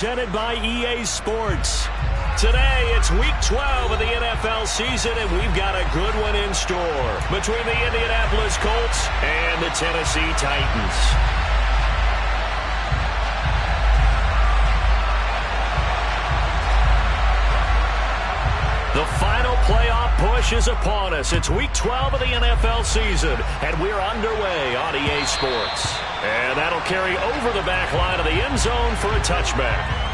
Presented by EA Sports. Today, it's Week 12 of the NFL season, and we've got a good one in store between the Indianapolis Colts and the Tennessee Titans. The final playoff push is upon us. It's Week 12 of the NFL season, and we're underway on EA Sports. And that'll carry over the back line of the end zone for a touchback.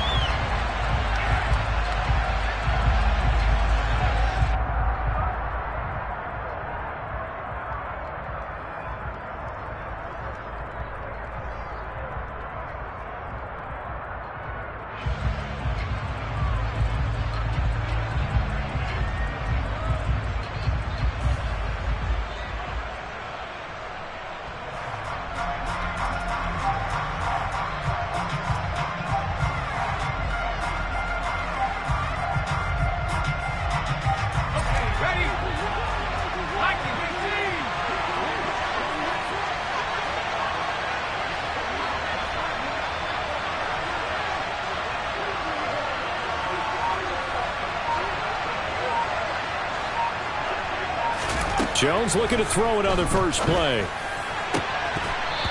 Jones looking to throw it on the first play.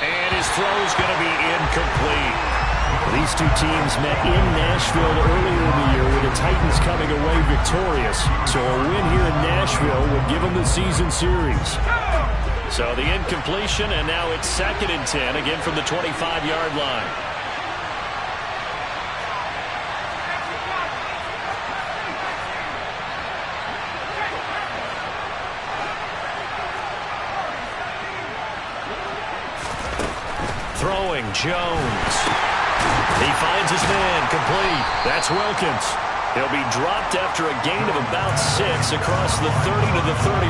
And his throw is going to be incomplete. These two teams met in Nashville earlier in the year with the Titans coming away victorious. So a win here in Nashville would give them the season series. So the incompletion, and now it's 2nd and 10, again from the 25-yard line. Throwing, Jones. He finds his man, complete. That's Wilkins. He'll be dropped after a gain of about 6 across the 30 to the 31.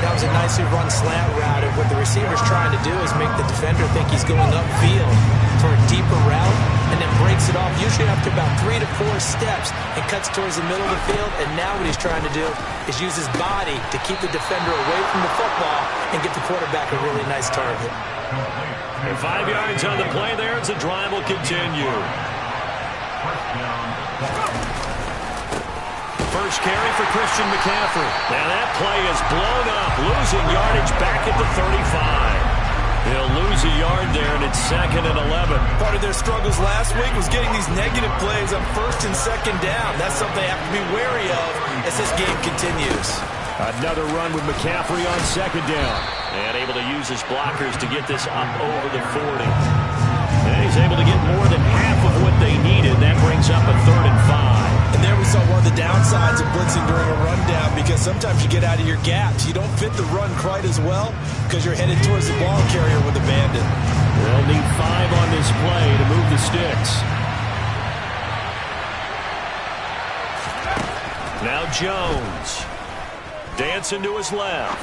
That was a nicely run slant route, and what the receiver's trying to do is make the defender think he's going upfield for a deeper route, and then breaks it off, usually after about 3 to 4 steps, and cuts towards the middle of the field. And now what he's trying to do is use his body to keep the defender away from the football and get the quarterback a really nice target. And 5 yards on the play there as the drive will continue. First carry for Christian McCaffrey. Now that play is blown up, losing yardage back at the 35. He'll lose a yard there, and it's 2nd and 11. Part of their struggles last week was getting these negative plays on 1st and 2nd down. That's something they have to be wary of as this game continues. Another run with McCaffrey on 2nd down. And able to use his blockers to get this up over the 40. And he's able to get more than half of what they needed. That brings up a 3rd and 5. And there we saw one of the downsides of blitzing during a rundown, because sometimes you get out of your gaps. You don't fit the run quite as well because you're headed towards the ball carrier with a bandit. They'll need 5 on this play to move the sticks. Now Jones. Dancing to his left.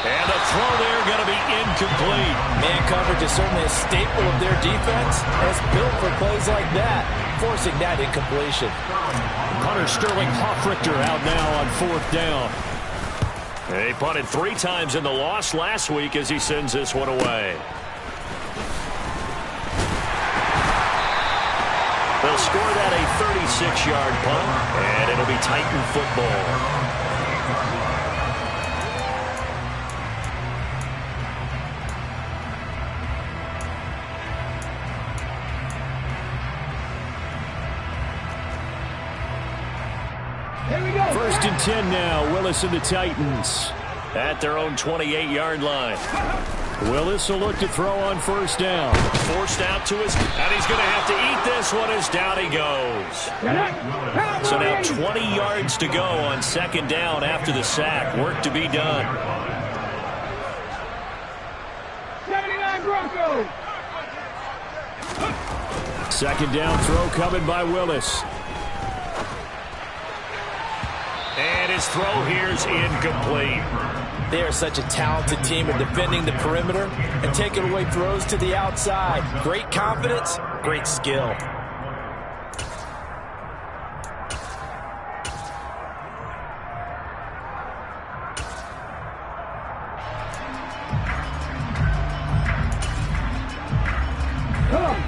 And the throw there going to be incomplete. Man coverage is certainly a staple of their defense, and it's built for plays like that, forcing that incompletion. Punter Sterling Hoffrichter out now on 4th down. He punted 3 times in the loss last week as he sends this one away. They'll score that a 36-yard punt, and it'll be Titan football. First and 10 now. Willis and the Titans at their own 28-yard line. Willis will look to throw on 1st down. Forced out to his, and he's going to have to eat this one as down he goes. So now 20 yards to go on 2nd down after the sack. Work to be done. 79 Broncos. 2nd down throw coming by Willis. And his throw here is incomplete. They are such a talented team at defending the perimeter and taking away throws to the outside. Great confidence, great skill.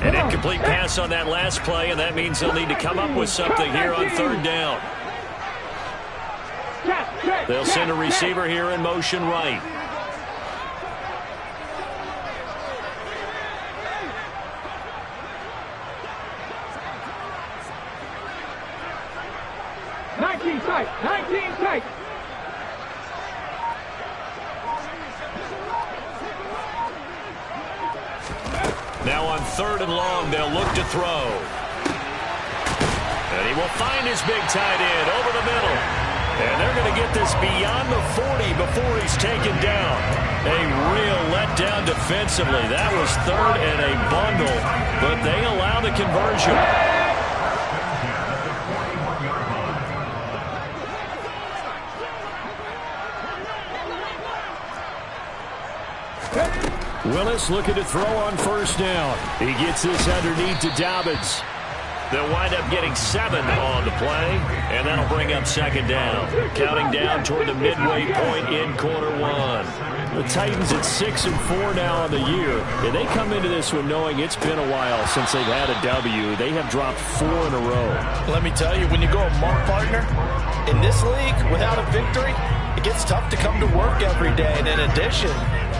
An incomplete pass on that last play, and that means they'll need to come up with something here on third down. They'll send a receiver here in motion right. Now on third and long, they'll look to throw. And he will find his big tight end over the middle. And they're going to get this beyond the 40 before he's taken down. A real letdown defensively. That was third and a bundle, but they allow the conversion. Willis looking to throw on first down. He gets this underneath to Dobbins. They'll wind up getting 7 on the play, and that'll bring up second down. Counting down toward the midway point in quarter one. The Titans at 6-4 now on the year, and they come into this one knowing it's been a while since they've had a W. They have dropped 4 in a row. Let me tell you, when you go a month partner, in this league, without a victory, it gets tough to come to work every day. And in addition,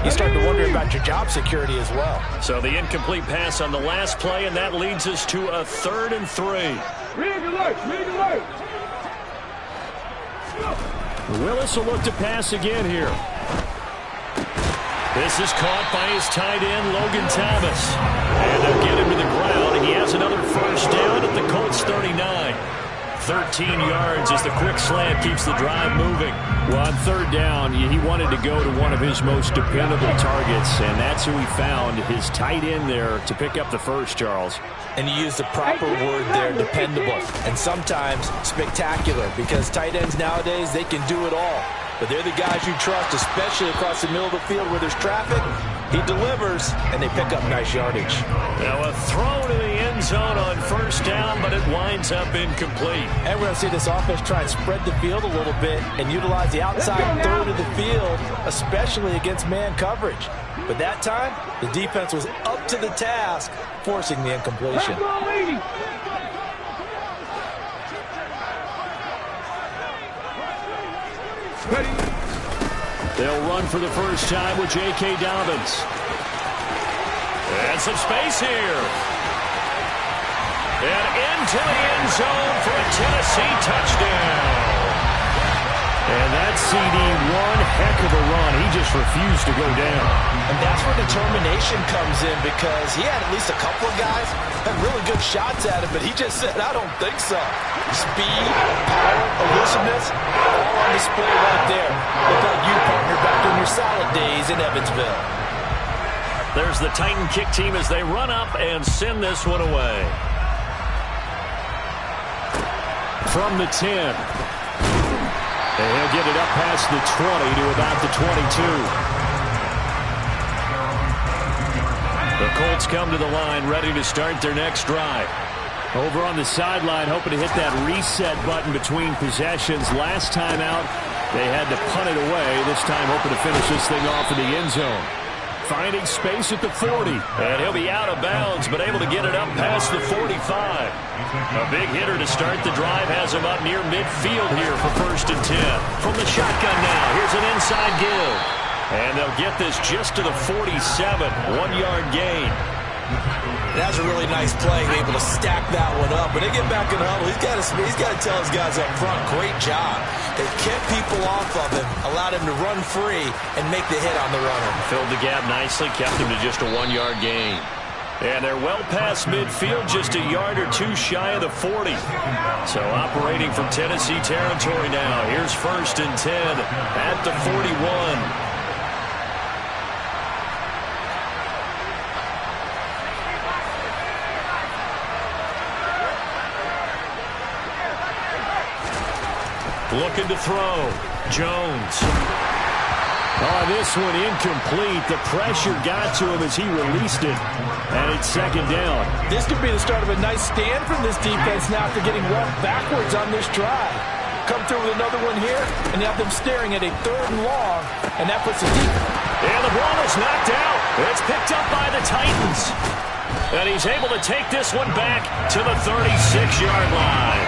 you start to wonder about your job security as well. So the incomplete pass on the last play, and that leads us to a 3rd and 3. Rig alert! Rig alert! Willis will look to pass again here. This is caught by his tight end, Logan Thomas. And they'll get him to the ground, and he has another first down at the Colts 39. 13 yards as the quick slant keeps the drive moving. Well, on third down, he wanted to go to one of his most dependable targets, and that's who he found, his tight end there, to pick up the first, Charles. And you use the proper word there, dependable, and sometimes spectacular, because tight ends nowadays, they can do it all. But they're the guys you trust, especially across the middle of the field where there's traffic. He delivers, and they pick up nice yardage. Now a throw to the end zone on first down, but it winds up incomplete. And we're going to see this offense try and spread the field a little bit and utilize the outside third of the field, especially against man coverage. But that time, the defense was up to the task, forcing the incompletion. They'll run for the first time with J.K. Dobbins. And some space here. And into the end zone for a Tennessee touchdown. And that CD, one heck of a run. He just refused to go down. And that's where determination comes in, because he had at least a couple of guys had really good shots at him, but he just said, I don't think so. Speed, power, elusiveness, all on display right there. Look like you, partner, back in your salad days in Evansville. There's the Titan kick team as they run up and send this one away. From the 10. And he'll get it up past the 20 to about the 22. The Colts come to the line ready to start their next drive. Over on the sideline, hoping to hit that reset button between possessions. Last time out, they had to punt it away. This time hoping to finish this thing off in the end zone. Finding space at the 40. And he'll be out of bounds, but able to get it up past the 45. A big hitter to start the drive has him up near midfield here for 1st and 10. From the shotgun now, here's an inside give. And they'll get this just to the 47, 1-yard gain. That's a really nice play, able to stack that one up. When they get back in the huddle, he's got to tell his guys up front, great job. They kept people off of him, allowed him to run free, and make the hit on the runner. Filled the gap nicely, kept him to just a 1-yard gain. And they're well past midfield, just a yard or two shy of the 40. So operating from Tennessee territory now. Here's 1st and 10 at the 41. Looking to throw. Jones. Oh, this one incomplete. The pressure got to him as he released it. And it's 2nd down. This could be the start of a nice stand from this defense now after getting run backwards on this drive. Come through with another one here, and have them staring at a 3rd and long, and that puts it deep. And the ball is knocked out. It's picked up by the Titans. And he's able to take this one back to the 36-yard line.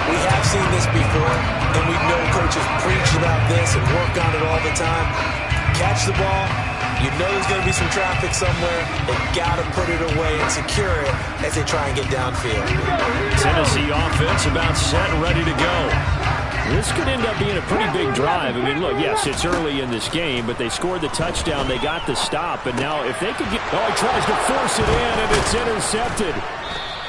We have seen this before, and we know coaches preach about this and work on it all the time. Catch the ball. You know there's going to be some traffic somewhere. They've got to put it away and secure it as they try and get downfield. Tennessee offense about set and ready to go. This could end up being a pretty big drive. I mean, look, yes, it's early in this game, but they scored the touchdown. They got the stop, and now if they could get... Oh, he tries to force it in, and it's intercepted.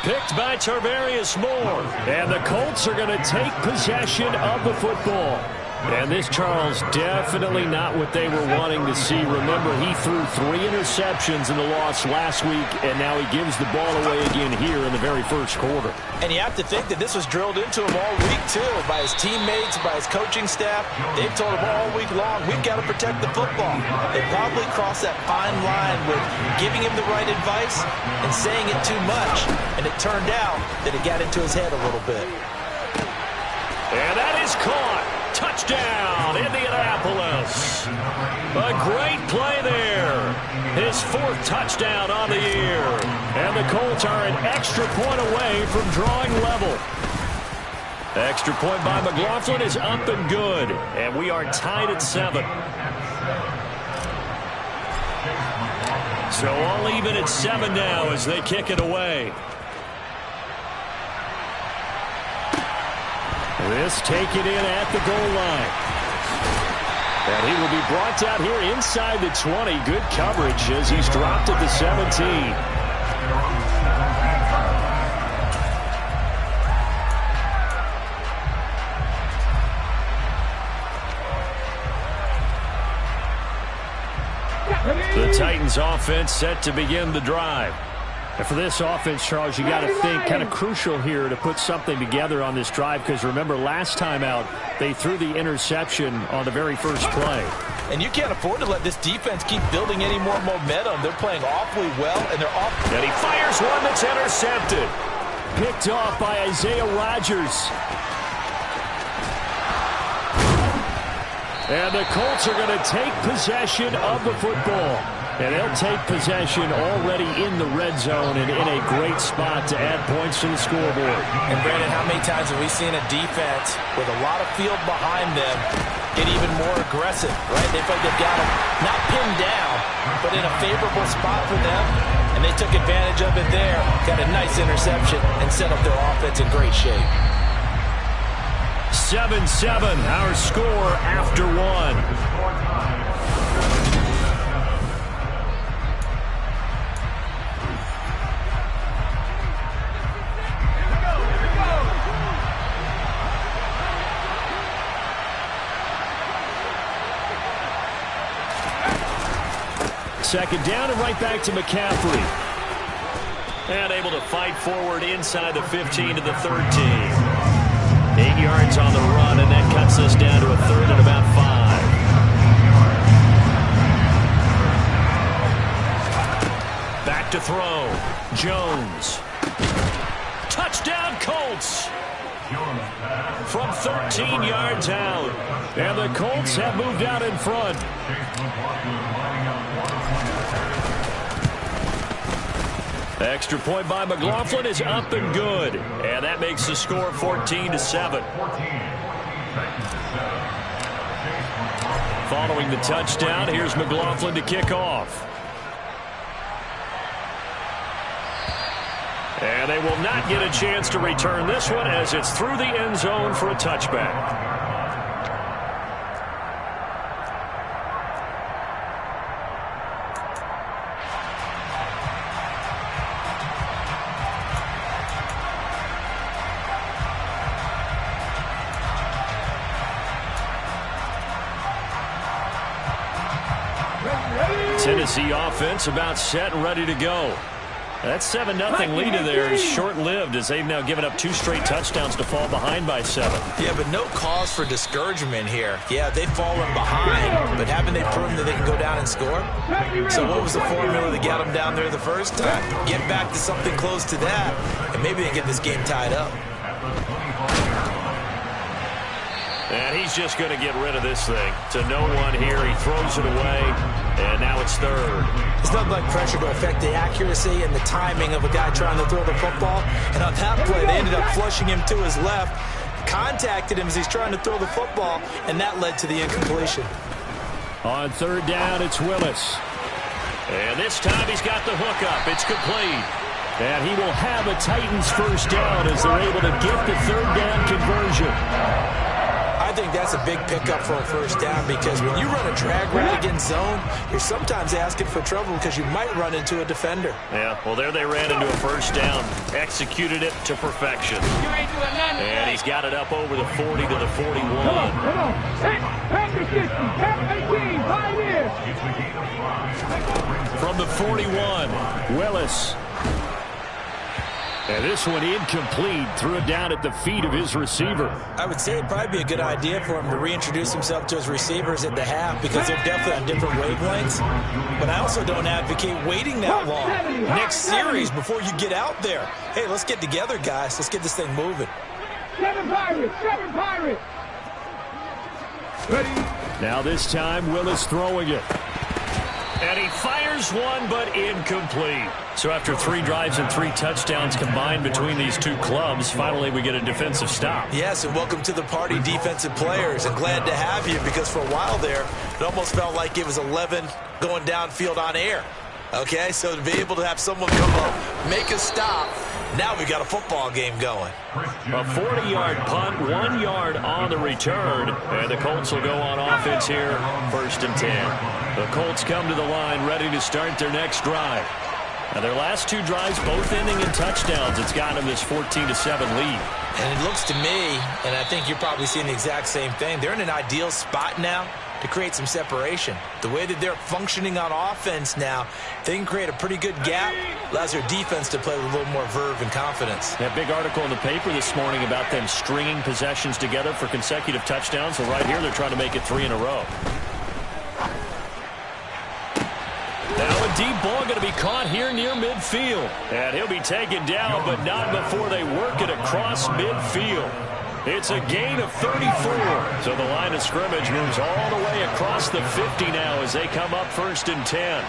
Picked by Tarvarius Moore. And the Colts are going to take possession of the football. And this, Charles, definitely not what they were wanting to see. Remember, he threw 3 interceptions in the loss last week, and now he gives the ball away again here in the very first quarter. And you have to think that this was drilled into him all week, too, by his teammates, by his coaching staff. They've told him all week long, we've got to protect the football. They probably crossed that fine line with giving him the right advice and saying it too much. And it turned out that it got into his head a little bit. And that is caught. Touchdown, Indianapolis. A great play there. His 4th touchdown on the year. And the Colts are an extra point away from drawing level. Extra point by McLaughlin is up and good. And we are tied at 7. So all even at 7 now as they kick it away. This taken in at the goal line. And he will be brought down here inside the 20. Good coverage as he's dropped at the 17. The Titans offense set to begin the drive. And for this offense, Charles, you got to think kind of crucial here to put something together on this drive, because remember last time out they threw the interception on the very first play. And you can't afford to let this defense keep building any more momentum. They're playing awfully well, and they're off. And he fires one that's intercepted. Picked off by Isaiah Rodgers. And the Colts are going to take possession of the football. And they'll take possession already in the red zone and in a great spot to add points to the scoreboard. And Brandon, how many times have we seen a defense with a lot of field behind them get even more aggressive, right? They feel like they've got them not pinned down, but in a favorable spot for them. And they took advantage of it there. Got a nice interception and set up their offense in great shape. 7-7, our score after 1. Second down and right back to McCaffrey. And able to fight forward inside the 15 to the 13. 8 yards on the run, and that cuts us down to a 3rd and about 5. Back to throw. Jones. Touchdown Colts. From 13 yards out. And the Colts have moved out in front. Extra point by McLaughlin is up and good. And that makes the score 14-7. Following the touchdown, here's McLaughlin to kick off. And they will not get a chance to return this one as it's through the end zone for a touchback. Tennessee offense about set and ready to go. That 7-0 lead there is short-lived as they've now given up 2 straight touchdowns to fall behind by 7. Yeah, but no cause for discouragement here. Yeah, they've fallen behind, but haven't they proven that they can go down and score? So what was the formula that got them down there the first time? Get back to something close to that, and maybe they get this game tied up. And he's just going to get rid of this thing to no one here. He throws it away, And now it's third. There's nothing like pressure to affect the accuracy and the timing of a guy trying to throw the football. And on that play, they ended up flushing him to his left, contacted him as he's trying to throw the football, and that led to the incompletion. On third down, it's Willis. And this time he's got the hook up. It's complete. And he will have a Titans first down as they're able to get the third down conversion. I think that's a big pickup for a first down because when you run a drag route against zone, you're sometimes asking for trouble because you might run into a defender. Yeah, well, there they ran into a first down. Executed it to perfection. And he's got it up over the 40 to the 41. Come on. Pack the 60. Pack 18. Pioneer. From the 41, Willis. And this one incomplete. Threw it down at the feet of his receiver. I would say it'd probably be a good idea for him to reintroduce himself to his receivers at the half because they're definitely on different wavelengths. But I also don't advocate waiting that long. Next series before you get out there. Hey, let's get together, guys. Let's get this thing moving. 7 Pirates. 7 Pirates. Ready? Now this time, Willis throwing it. And he fires one, but incomplete. So after 3 drives and 3 touchdowns combined between these two clubs, finally we get a defensive stop. Yes, and welcome to the party, defensive players. And glad to have you because for a while there, it almost felt like it was 11 going downfield on air. Okay, so to be able to have someone come up, make a stop, now we got a football game going. A 40-yard punt, 1 yard on the return. And the Colts will go on offense here, 1st and 10. The Colts come to the line ready to start their next drive. Now their last 2 drives both ending in touchdowns. It's got them this 14-7 lead. And it looks to me, and I think you're probably seeing the exact same thing, they're in an ideal spot now to create some separation. The way that they're functioning on offense now, they can create a pretty good gap, allows their defense to play with a little more verve and confidence. That big article in the paper this morning about them stringing possessions together for consecutive touchdowns. So right here they're trying to make it 3 in a row. Now a deep ball going to be caught here near midfield. And he'll be taken down, but not before they work it across midfield. It's a gain of 34. So the line of scrimmage moves all the way across the 50 now as they come up 1st and 10.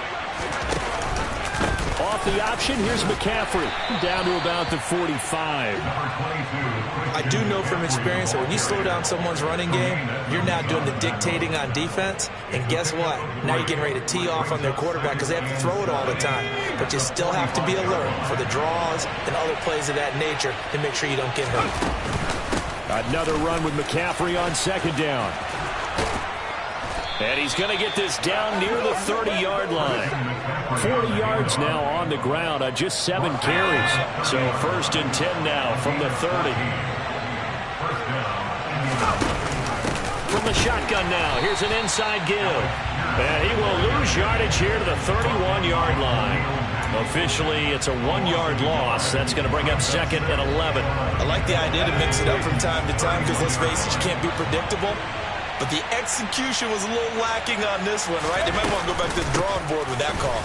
Off the option, here's McCaffrey. Down to about the 45. I do know from experience that when you slow down someone's running game, you're now doing the dictating on defense. And guess what? Now you're getting ready to tee off on their quarterback because they have to throw it all the time. But you still have to be alert for the draws and other plays of that nature to make sure you don't get hurt. Another run with McCaffrey on 2nd down. And he's going to get this down near the 30-yard line. 40 yards now on the ground on just 7 carries. So 1st and 10 now from the 30. From the shotgun now, here's an inside give. And he will lose yardage here to the 31-yard line. Officially, it's a 1-yard loss. That's going to bring up 2nd and 11. I like the idea to mix it up from time to time because, let's face it, you can't be predictable. But the execution was a little lacking on this one, right? They might want to go back to the drawing board with that call.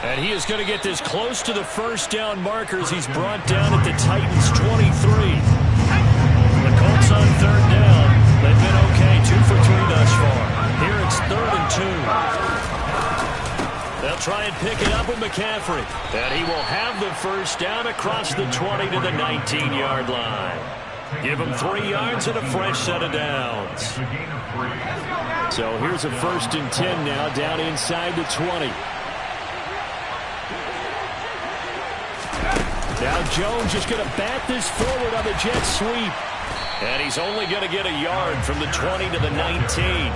And he is going to get this close to the first down markers. He's brought down at the Titans' 23. The Colts on 3rd down. They've been okay, 2 for 3 thus far. Here it's 3rd and 2. They'll try and pick it up with McCaffrey. And he will have the first down across the 20 to the 19-yard line. Give him 3 yards and a fresh set of downs. So here's a 1st and 10 now down inside the 20. Now Jones is going to bat this forward on the jet sweep. And he's only going to get a yard from the 20 to the 19.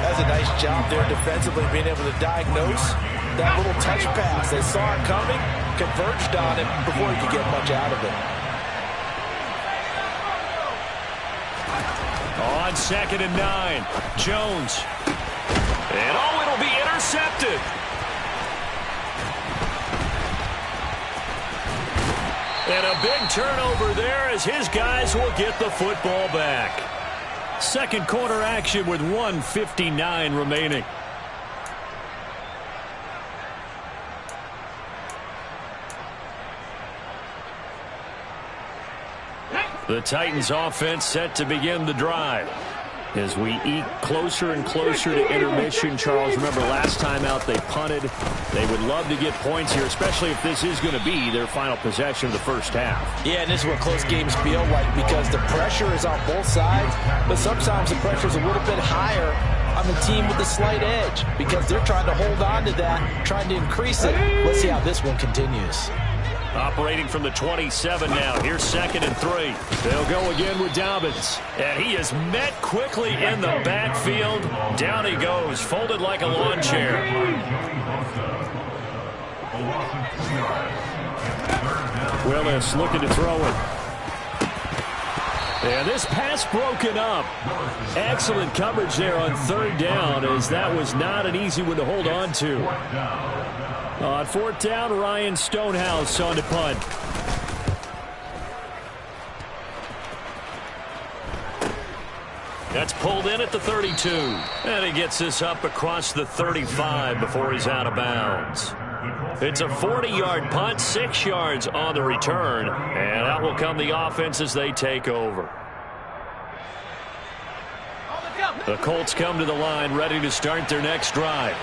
That's a nice job there defensively, being able to diagnose that little touch pass. They saw it coming, converged on it before he could get much out of it. On 2nd and 9, Jones. And it'll be intercepted. And a big turnover there as his guys will get the football back. 2nd quarter action with 1:59 remaining. The Titans offense set to begin the drive. As we eke closer and closer to intermission, Charles, remember last time out they punted. They would love to get points here, especially if this is going to be their final possession of the first half. Yeah, and this is what close games feel like because the pressure is on both sides, but sometimes the pressure is a little bit higher on the team with the slight edge because they're trying to hold on to that, trying to increase it. Let's see how this one continues. Operating from the 27 now. Here's 2nd and 3. They'll go again with Dobbins. And he is met quickly in the backfield. Down he goes, folded like a lawn chair. Willis looking to throw it. And this pass broken up. Excellent coverage there on 3rd down, as that was not an easy one to hold on to. On 4th down, Ryan Stonehouse on to punt. That's pulled in at the 32. And he gets this up across the 35 before he's out of bounds. It's a 40-yard punt, 6 yards on the return. And out will come the offense as they take over. The Colts come to the line, ready to start their next drive.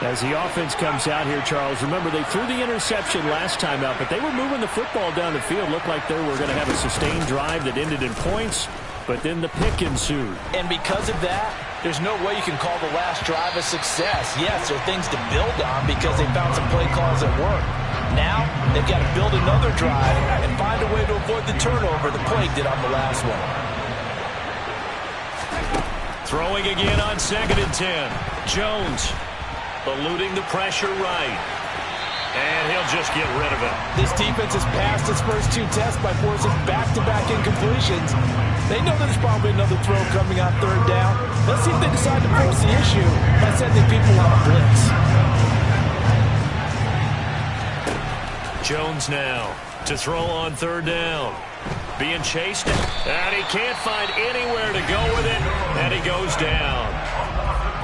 As the offense comes out here, Charles, remember they threw the interception last time out, but they were moving the football down the field. Looked like they were going to have a sustained drive that ended in points, but then the pick ensued. And because of that, there's no way you can call the last drive a success. Yes, there are things to build on because they found some play calls that work. Now, they've got to build another drive and find a way to avoid the turnover the play did on the last one. Throwing again on 2nd and 10. Jones eluding the pressure right. And he'll just get rid of it. This defense has passed its first 2 tests by forcing back-to-back incompletions. They know there's probably another throw coming on 3rd down. Let's see if they decide to force the issue by sending people on a blitz. Jones now to throw on 3rd down. Being chased, and he can't find anywhere to go with it, and he goes down.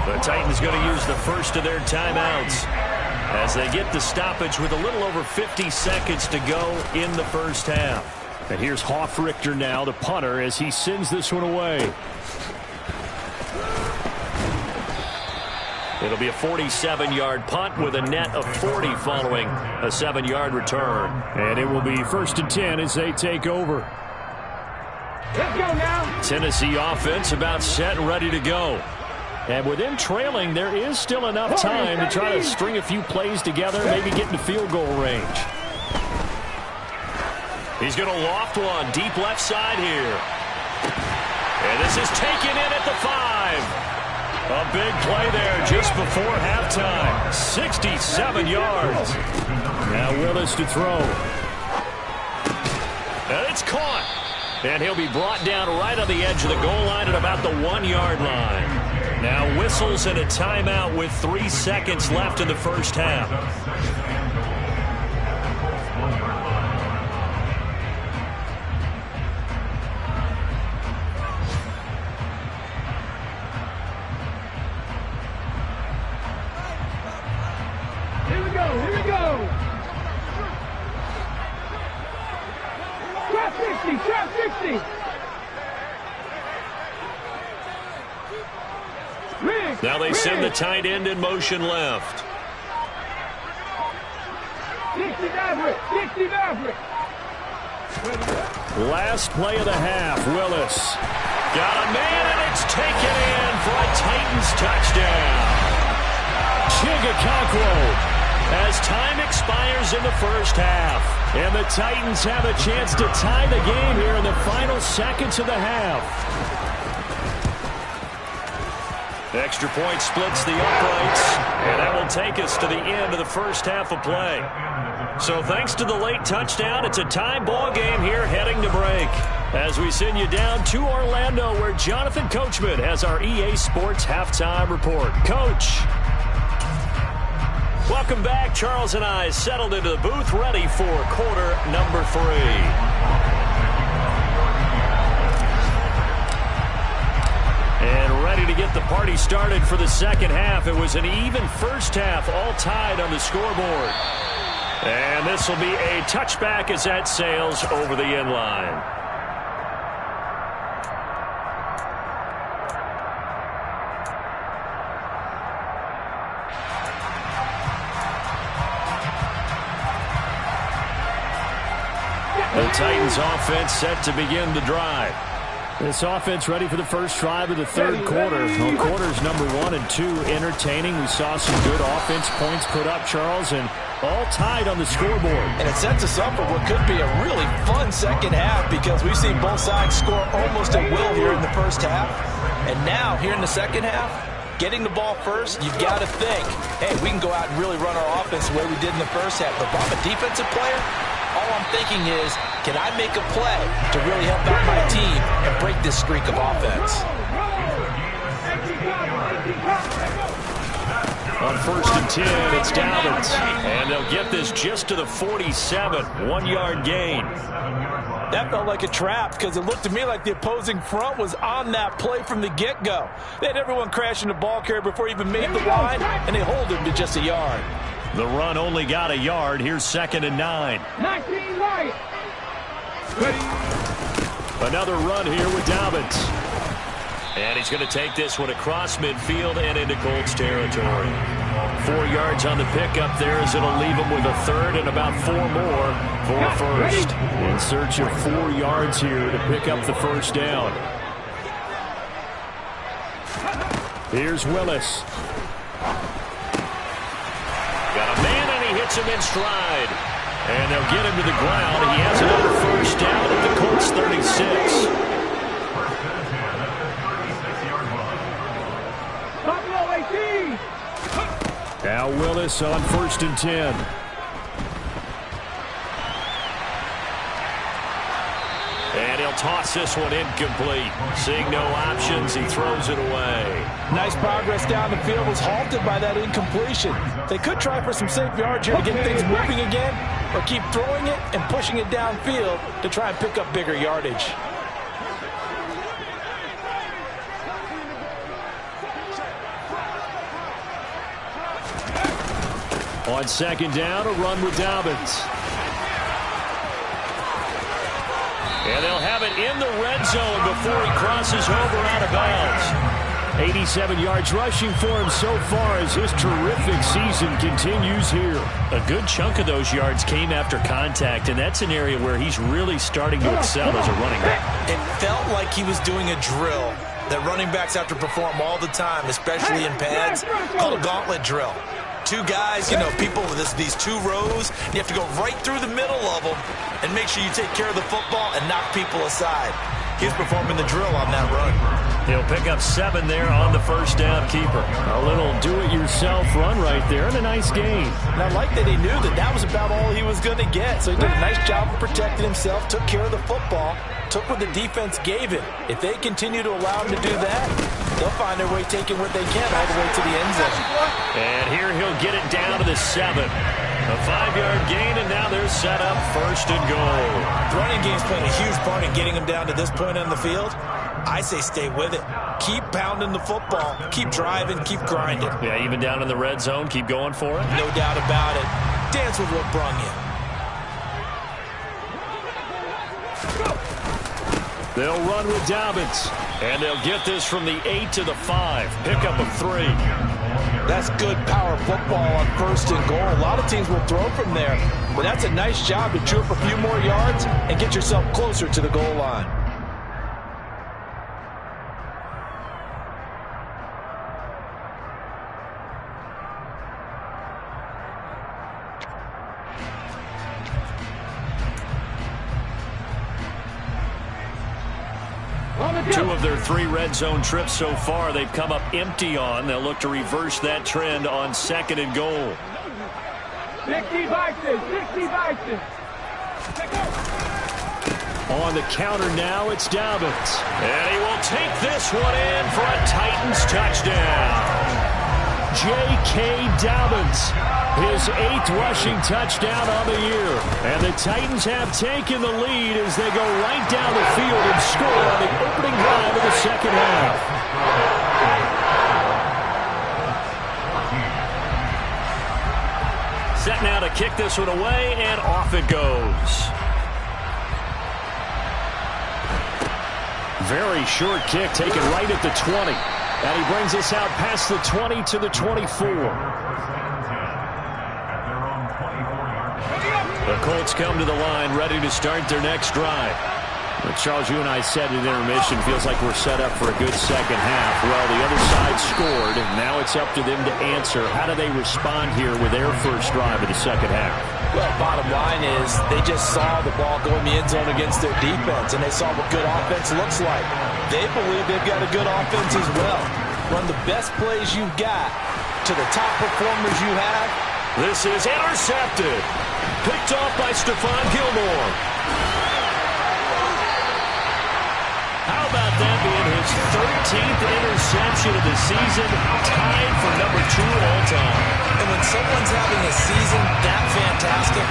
The Titans going to use the first of their timeouts as they get the stoppage with a little over 50 seconds to go in the first half. And here's Hofrichter now, the punter, as he sends this one away. It'll be a 47-yard punt with a net of 40 following a 7-yard return. And it will be 1st and 10 as they take over. Let's go now. Tennessee offense about set and ready to go. And with them trailing, there is still enough time to try to string a few plays together, maybe get into field goal range. He's going to loft one deep left side here. And this is taken in at the 5. A big play there just before halftime. 67 yards. Now Willis to throw. And it's caught. And he'll be brought down right on the edge of the goal line at about the 1-yard line. Now whistles and a timeout with 3 seconds left in the first half. Here we go. Trap 60. Now they send the tight end in motion left. 60 Maverick. Last play of the half, Willis. Got a man, and it's taken in for a Titans touchdown. Chigakakwo. As time expires in the first half. And the Titans have a chance to tie the game here in the final seconds of the half. Extra point splits the uprights, and that will take us to the end of the first half of play. So thanks to the late touchdown, it's a tie ball game here heading to break. As we send you down to Orlando, where Jonathan Coachman has our EA Sports halftime report. Coach. Welcome back. Charles and I settled into the booth, ready for quarter number 3. And ready to get the party started for the second half. It was an even first half, all tied on the scoreboard. And this will be a touchback as that sails over the end line. The Titans offense set to begin the drive. This offense ready for the first drive of the third quarter. Well, quarters number 1 and 2 entertaining. We saw some good offense points put up, Charles, and all tied on the scoreboard. And it sets us up for what could be a really fun second half because we've seen both sides score almost at will here in the first half. And now, here in the second half, getting the ball first, you've got to think, hey, we can go out and really run our offense the way we did in the first half. But if I'm a defensive player, all I'm thinking is, can I make a play to really help out my team and break this streak of offense? On 1st and 10, it's Dobbins. And they'll get this just to the 47, 1-yard gain. That felt like a trap because it looked to me like the opposing front was on that play from the get-go. They had everyone crashing the ball carrier before he even made the line, and they hold him to just a yard. The run only got a yard. Here's 2nd and 9. 19 right. Another run here with Dobbins. And he's going to take this one across midfield and into Colts territory. 4 yards on the pickup there as it'll leave him with a third and about 4 more for a first. In search of 4 yards here to pick up the first down. Here's Willis. Got a man and he hits him in stride. And they'll get him to the ground. He has another first down at the Colts 36. Now Willis on 1st and 10. And he'll toss this one incomplete. Seeing no options, he throws it away. Nice progress down the field, was halted by that incompletion. They could try for some safe yards here to get things moving again, or keep throwing it and pushing it downfield to try and pick up bigger yardage. On 2nd down, a run with Dobbins. And they'll have it in the red zone before he crosses over out of bounds. 87 yards rushing for him so far as his terrific season continues here. A good chunk of those yards came after contact, and that's an area where he's really starting to excel as a running back. It felt like he was doing a drill that running backs have to perform all the time, especially in pads, called a gauntlet drill. 2 guys, people with these 2 rows. You have to go right through the middle of them and make sure you take care of the football and knock people aside. He's performing the drill on that run. He'll pick up 7 there on the first down keeper. A little do-it-yourself run right there and a nice gain. And I like that he knew that was about all he was going to get. So he did a nice job of protecting himself, took care of the football, took what the defense gave him. If they continue to allow him to do that, they'll find their way taking what they can all the way to the end zone. And here he'll get it down to the 7. A 5-yard gain, and now they're set up 1st and goal. The running game's playing a huge part in getting him down to this point on the field. I say stay with it. Keep pounding the football. Keep driving. Keep grinding. Yeah, even down in the red zone, keep going for it. No doubt about it. Dance with what brung you. They'll run with Dobbins. And they'll get this from the 8 to the 5. Pickup of 3. That's good power football on 1st and goal. A lot of teams will throw from there. But that's a nice job to chew up a few more yards and get yourself closer to the goal line. Two of their 3 red zone trips so far they've come up empty on. They'll look to reverse that trend on 2nd and goal. 60 boxes, 60 boxes. On the counter now, it's Dobbins. And he will take this one in for a Titans touchdown. J.K. Dobbins, his 8th rushing touchdown on the year. And the Titans have taken the lead as they go right down the field and score on the opening drive of the second half. Set now to kick this one away, and off it goes. Very short kick taken right at the 20. And he brings us out past the 20 to the 24. The Colts come to the line, ready to start their next drive. But Charles, you and I said at intermission, feels like we're set up for a good second half. Well, the other side scored, and now it's up to them to answer. How do they respond here with their first drive of the second half? Well, bottom line is they just saw the ball go in the end zone against their defense, and they saw what good offense looks like. They believe they've got a good offense as well. Run the best plays you've got to the top performers you have. This is intercepted. Picked off by Stephon Gilmore. How about that being his 13th interception of the season, tied for number 2 all time. And when someone's having a season that fantastic,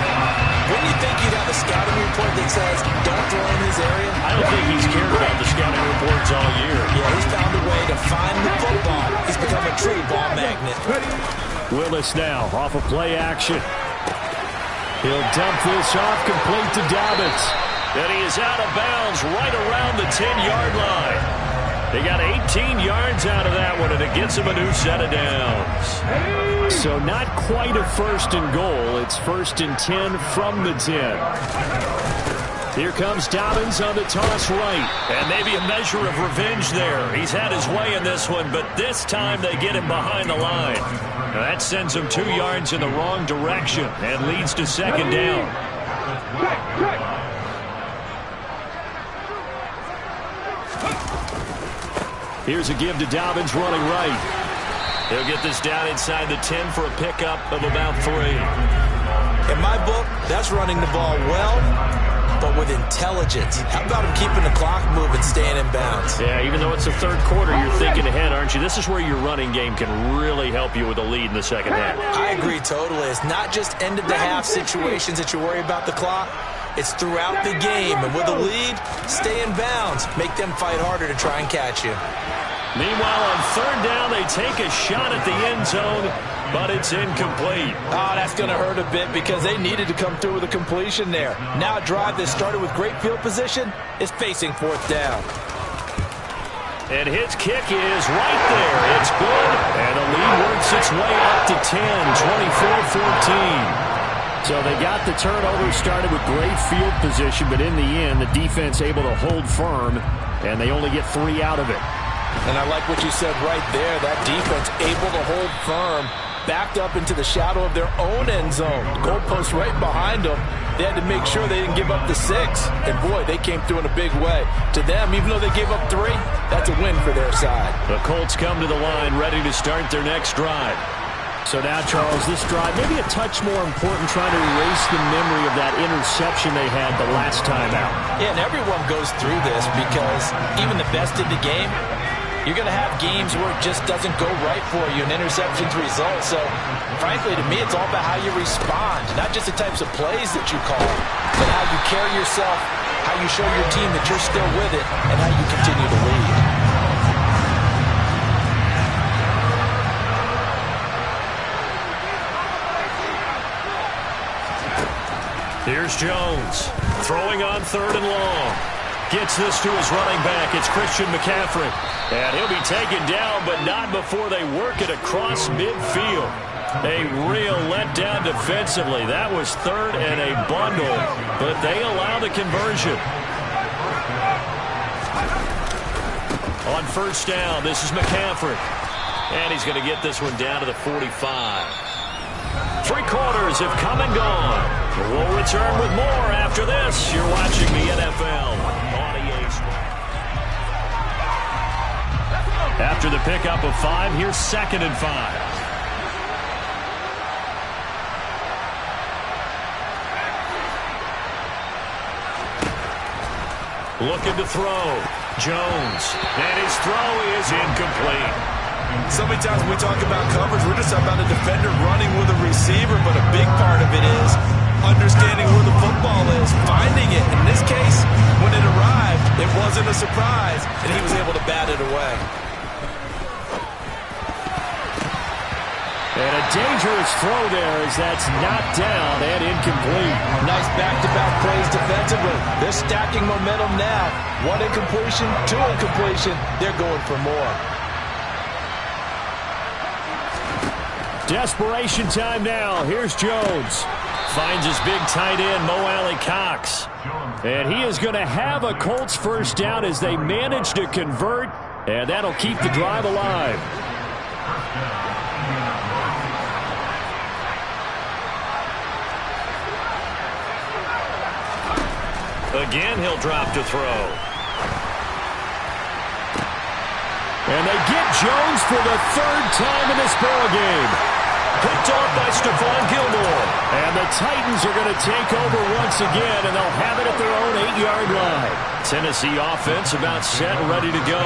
wouldn't you think you'd have a scouting report that says, don't throw in his area? I don't think he's cared about the scouting reports all year. Yeah, he's found a way to find the football. He's become a true ball magnet. Willis now off of play action. He'll dump this off complete to Dobbins. And he is out of bounds right around the 10-yard line. They got 18 yards out of that one, and it gets him a new set of downs. So not quite a first and goal. It's first and 10 from the 10. Here comes Dobbins on the toss right. And maybe a measure of revenge there. He's had his way in this one, but this time they get him behind the line. Now that sends him 2 yards in the wrong direction and leads to second down. Here's a give to Dobbins running right. He'll get this down inside the 10 for a pickup of about 3. In my book, that's running the ball well, but with intelligence. How about him keeping the clock moving, staying in bounds? Yeah, even though it's the third quarter, you're thinking ahead, aren't you? This is where your running game can really help you with a lead in the second half. I agree totally. It's not just end-of-the-half situations that you worry about the clock. It's throughout the game. And with a lead, stay in bounds. Make them fight harder to try and catch you. Meanwhile, on third down, they take a shot at the end zone, but it's incomplete. Oh, that's going to hurt a bit because they needed to come through with a completion there. Now a drive that started with great field position is facing fourth down. And his kick is right there. It's good, and the lead works its way up to 10, 24-14. So they got the turnover started with great field position, but in the end, the defense able to hold firm, and they only get 3 out of it. And I like what you said right there. That defense able to hold firm, backed up into the shadow of their own end zone. Goalpost right behind them. They had to make sure they didn't give up the 6. And, boy, they came through in a big way. To them, even though they gave up 3, that's a win for their side. The Colts come to the line ready to start their next drive. So now, Charles, this drive maybe a touch more important, trying to erase the memory of that interception they had the last time out. Yeah, and everyone goes through this because even the best in the game, you're going to have games where it just doesn't go right for you and interceptions result. So, frankly, to me, it's all about how you respond, not just the types of plays that you call, but how you carry yourself, how you show your team that you're still with it, and how you continue to lead. Here's Jones, throwing on third and long. Gets this to his running back. It's Christian McCaffrey. And he'll be taken down, but not before they work it across midfield. A real letdown defensively. That was third and a bundle, but they allow the conversion. On first down, this is McCaffrey. And he's going to get this one down to the 45. 3 quarters have come and gone. We'll return with more after this. You're watching the NFL on EA Sports. After the pickup of 5, here's 2nd and 5. Looking to throw. Jones. And his throw is incomplete. So many times when we talk about coverage, we're just about a defender running with a receiver, but a big part of it is understanding where the football is, finding it. In this case, when it arrived, it wasn't a surprise, and he was able to bat it away. And a dangerous throw there as that's knocked down and incomplete. Nice back-to-back plays defensively. They're stacking momentum now. 1 incompletion, 2 incompletion. They're going for more. Desperation time now. Here's Jones. finds his big tight end, Mo Alley-Cox. And he is going to have a Colts first down as they manage to convert, and that'll keep the drive alive. Again, he'll drop to throw. And they get Jones for the third time in this ballgame. Picked off by Stephon Gilmore. And the Titans are going to take over once again, and they'll have it at their own 8-yard line. Tennessee offense about set and ready to go.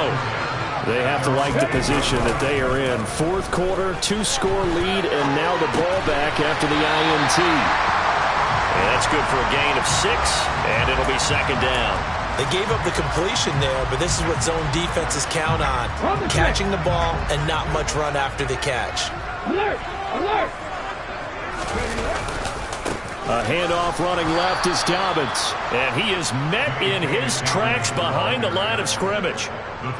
They have to like the position that they are in. Fourth quarter, 2-score lead, and now the ball back after the INT. And that's good for a gain of 6, and it'll be second down. They gave up the completion there, but this is what zone defenses count on. Catching the ball and not much run after the catch. Alert! Alert! A handoff running left is Dobbins. And he is met in his tracks behind the line of scrimmage.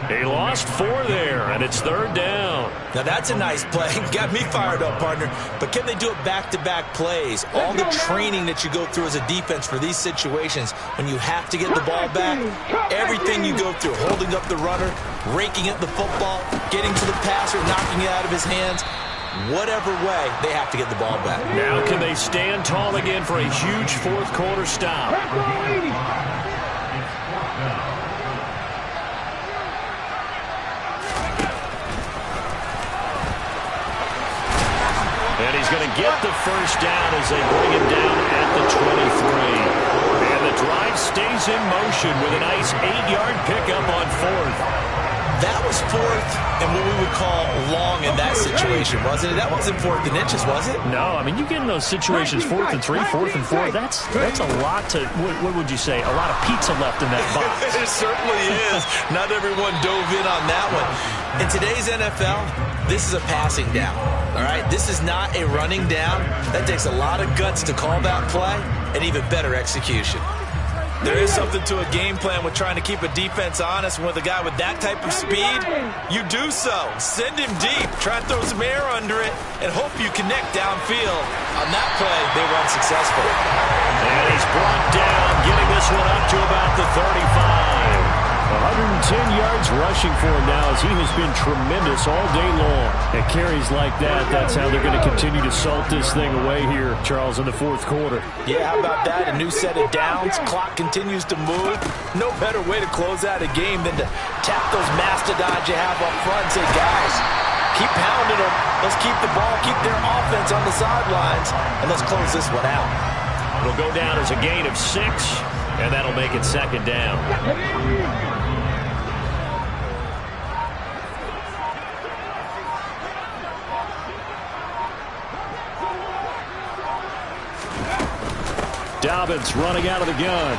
He lost 4 there, and it's third down. Now that's a nice play. Got me fired up, partner. But can they do it back-to-back plays? All the training that you go through as a defense for these situations, when you have to get the ball back, everything you go through, holding up the runner, raking up the football, getting to the passer, knocking it out of his hands, whatever way, they have to get the ball back. Now can they stand tall again for a huge fourth quarter stop? And he's going to get the first down as they bring him down at the 23. And the drive stays in motion with a nice 8-yard pickup on fourth. That was fourth and what we would call long in that situation, wasn't it? That wasn't fourth and inches, was it? No, I mean, you get in those situations, 4th and 3, 4th and 4, that's a lot to, what would you say, a lot of pizza left in that box. It certainly is. Not everyone dove in on that one. In today's NFL, this is a passing down, all right? This is not a running down. That takes a lot of guts to call that play and even better execution. There is something to a game plan with trying to keep a defense honest. With a guy with that type of speed, you do so. Send him deep. Try and throw some air under it and hope you connect downfield. On that play, they were unsuccessful. And he's brought down, getting this one up to about the 35. 110 yards rushing for him now as he has been tremendous all day long. At carries like that, that's how they're going to continue to salt this thing away here, Charles, in the fourth quarter. Yeah, how about that? A new set of downs. Clock continues to move. No better way to close out a game than to tap those mastodons you have up front and say, guys, keep pounding them. Let's keep the ball, keep their offense on the sidelines, and let's close this one out. It'll go down as a gain of 6, and that'll make it second down. Dobbins running out of the gun.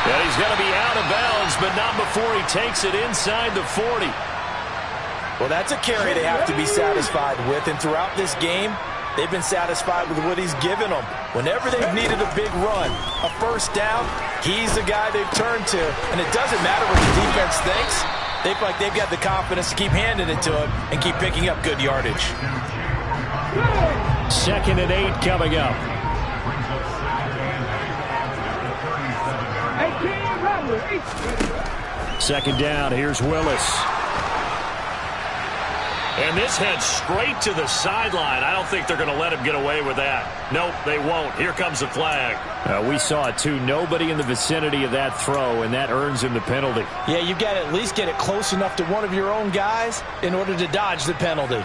And he's going to be out of bounds, but not before he takes it inside the 40. Well, that's a carry they have to be satisfied with, and throughout this game, they've been satisfied with what he's given them. Whenever they've needed a big run, a first down, he's the guy they've turned to, and it doesn't matter what the defense thinks. They feel like they've got the confidence to keep handing it to him and keep picking up good yardage. 2nd and 8 coming up. Second down, here's Willis. And this heads straight to the sideline. I don't think they're going to let him get away with that. Nope, they won't. Here comes the flag. We saw it too. Nobody in the vicinity of that throw, and that earns him the penalty. Yeah, you've got to at least get it close enough to one of your own guys in order to dodge the penalty.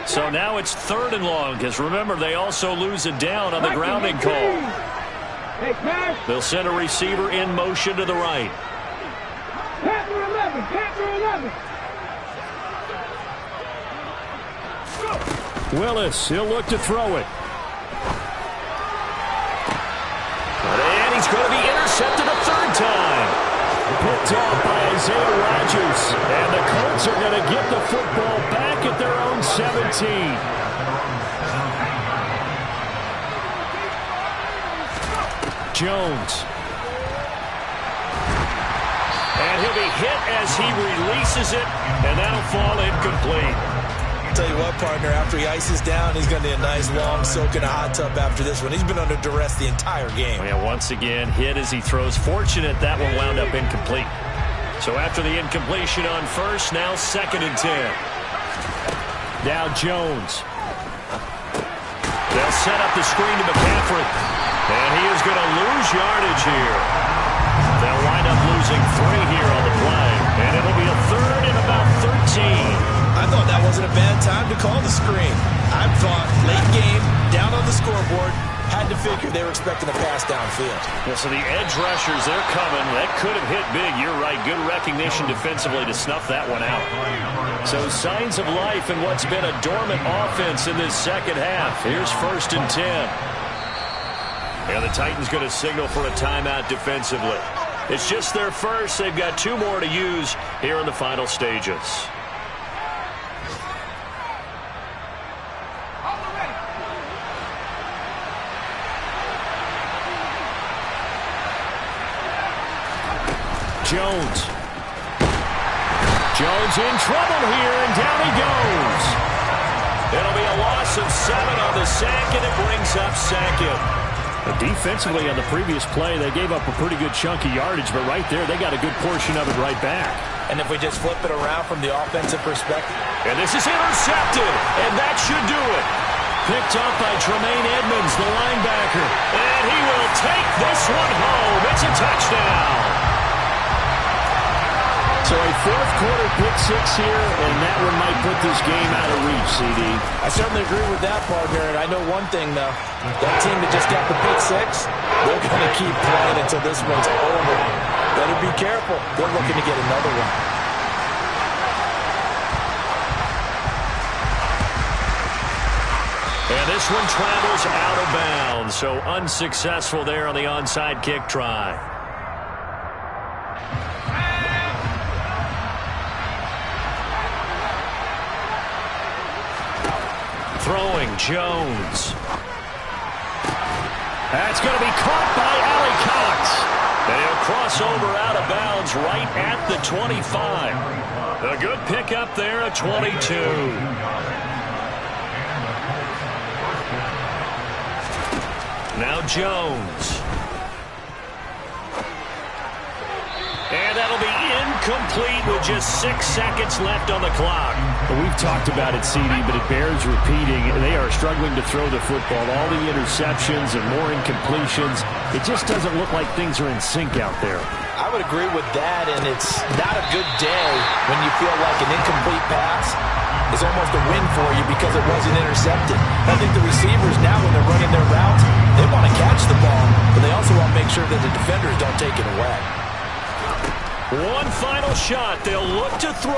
So now it's 3rd and long, because remember, they also lose a down on the grounding call. They'll send a receiver in motion to the right. Panther 11, Panther 11. Willis, he'll look to throw it. And he's going to be intercepted a 3rd time. Picked off by Isaiah Rodgers. And the Colts are going to get the football back at their own 17. Jones. And he'll be hit as he releases it, and that'll fall incomplete. Tell you what, partner, after he ices down, he's going to need a nice long soak in a hot tub after this one. He's been under duress the entire game. Oh, yeah, once again, hit as he throws. Fortunate that one wound up incomplete. So after the incompletion on first, now 2nd and 10. Now Jones. They'll set up the screen to McCaffrey. And he is going to lose yardage here. They'll wind up losing 3 here on the play. And it'll be a 3rd and about 13. I thought that wasn't a bad time to call the screen. I thought late game, down on the scoreboard, had to figure they were expecting a pass downfield. Yeah, so the edge rushers, they're coming. That could have hit big. You're right. Good recognition defensively to snuff that one out. So signs of life in what's been a dormant offense in this second half. Here's 1st and 10. And the Titans going to signal for a timeout defensively. It's just their first. They've got 2 more to use here in the final stages. Jones in trouble here, and down he goes. It'll be a loss of 7 on the sack, and it brings up 2nd. Defensively on the previous play, they gave up a pretty good chunk of yardage, but right there, they got a good portion of it right back. And if we just flip it around from the offensive perspective. And this is intercepted, and that should do it. Picked up by Tremaine Edmonds, the linebacker. And he will take this one home. It's a touchdown. So a 4th-quarter pick-6 here, and that one might put this game out of reach, CD. I certainly agree with that, partner, and I know one thing, though. That team that just got the pick-6, they're going to keep playing until this one's over. Better be careful. They're looking to get another one. And this one travels out of bounds, so unsuccessful there on the onside kick try. Throwing Jones. That's going to be caught by Allie Cox. And he'll cross over out of bounds right at the 25. A good pickup there at 22. Now Jones. And that'll be incomplete with just 6 seconds left on the clock. Well, we've talked about it, CD, but it bears repeating. They are struggling to throw the football. All the interceptions and more incompletions. It just doesn't look like things are in sync out there. I would agree with that, and it's not a good day when you feel like an incomplete pass is almost a win for you because it wasn't intercepted. I think the receivers now, when they're running their routes, they want to catch the ball, but they also want to make sure that the defenders don't take it away. One final shot. They'll look to throw.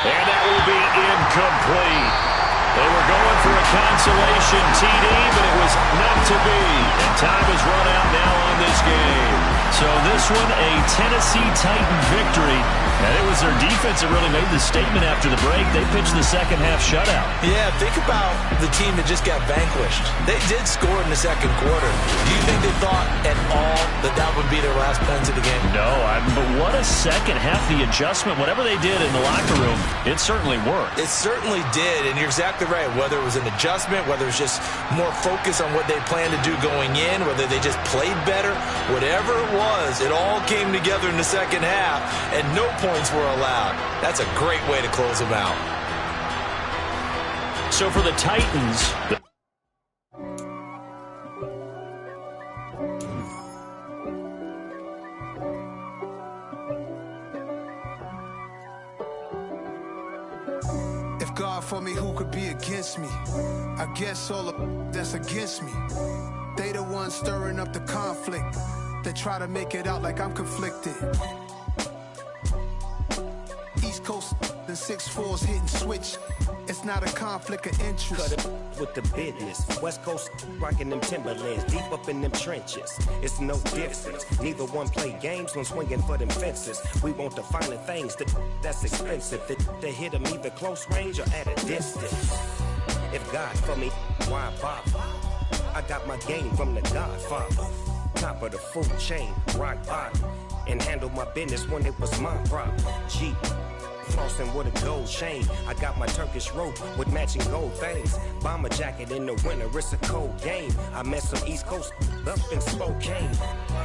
And that will be incomplete. They were going for a consolation TD, but it was not to be. And time has run out now on this game. So this one, a Tennessee Titan victory. And it was their defense that really made the statement after the break. They pitched the second half shutout. Yeah, think about the team that just got vanquished. They did score in the second quarter. Do you think they thought at all that that would be their last points of the game? No, but what a second half. The adjustment, whatever they did in the locker room, it certainly worked. It certainly did, and you're exactly right. Whether it was an adjustment, whether it's just more focus on what they planned to do going in, whether they just played better, whatever it was, it all came together in the second half, and no points were allowed. That's a great way to close them out. So for the Titans, If God for me, who could be against me? I guess all of that's against me. They the ones stirring up the conflict. They try to make it out like I'm conflicted. East Coast, the 6'4s hitting switch. It's not a conflict of interest. Cut it with the business. West Coast rocking them Timberlands, deep up in them trenches. It's no difference. Neither one play games when swinging for them fences. We want the finer things that's expensive. They hit them either close range or at a distance. If God for me, why bother? I got my game from the Godfather. Top of the food chain, rock bottom. And handle my business when it was my problem. G. flossing with a gold chain. I got my Turkish rope with matching gold things. Bomber jacket in the winter, it's a cold game. I met some East Coast up in Spokane.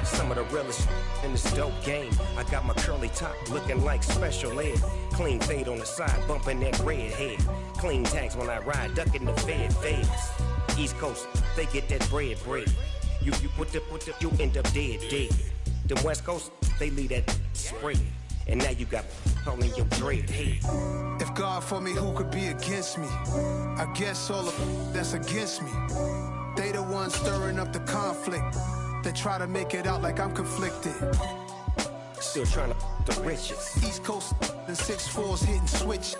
Some of the realest in this dope game. I got my curly top looking like special ed. Clean fade on the side, bumping that red head. Clean tags when I ride, ducking the feds. East Coast, they get that bread. You put the, you end up dead. The West Coast, they leave that spread. And now you got all in your dread head. If God for me, who could be against me? I guess all of that's against me. They the ones stirring up the conflict. They try to make it out like I'm conflicted. Still trying to the riches. East Coast and 6'4s hitting switch.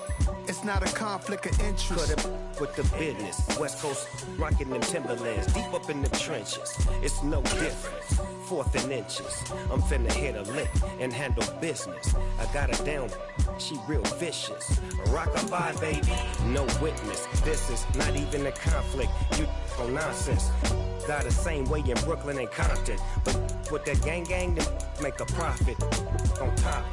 It's not a conflict of interest. Cut it with the business. West Coast rocking them Timberlands, deep up in the trenches. It's no difference. 4th and inches. I'm finna hit a lick and handle business. I got her down, she real vicious. Rock-a-bye, baby, no witness. This is not even a conflict. You on nonsense. Got the same way in Brooklyn and Compton. But with that gang, then make a profit. On top,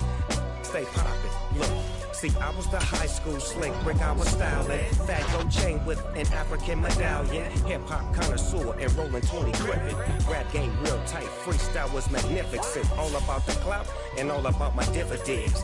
stay poppin'. Look. See, I was the high school slick brick, I was styling. Fat gold chain with an African medallion. Hip-hop connoisseur and rolling 20 crippin'. Rap game real tight, freestyle was magnificent. All about the clout and all about my dividends.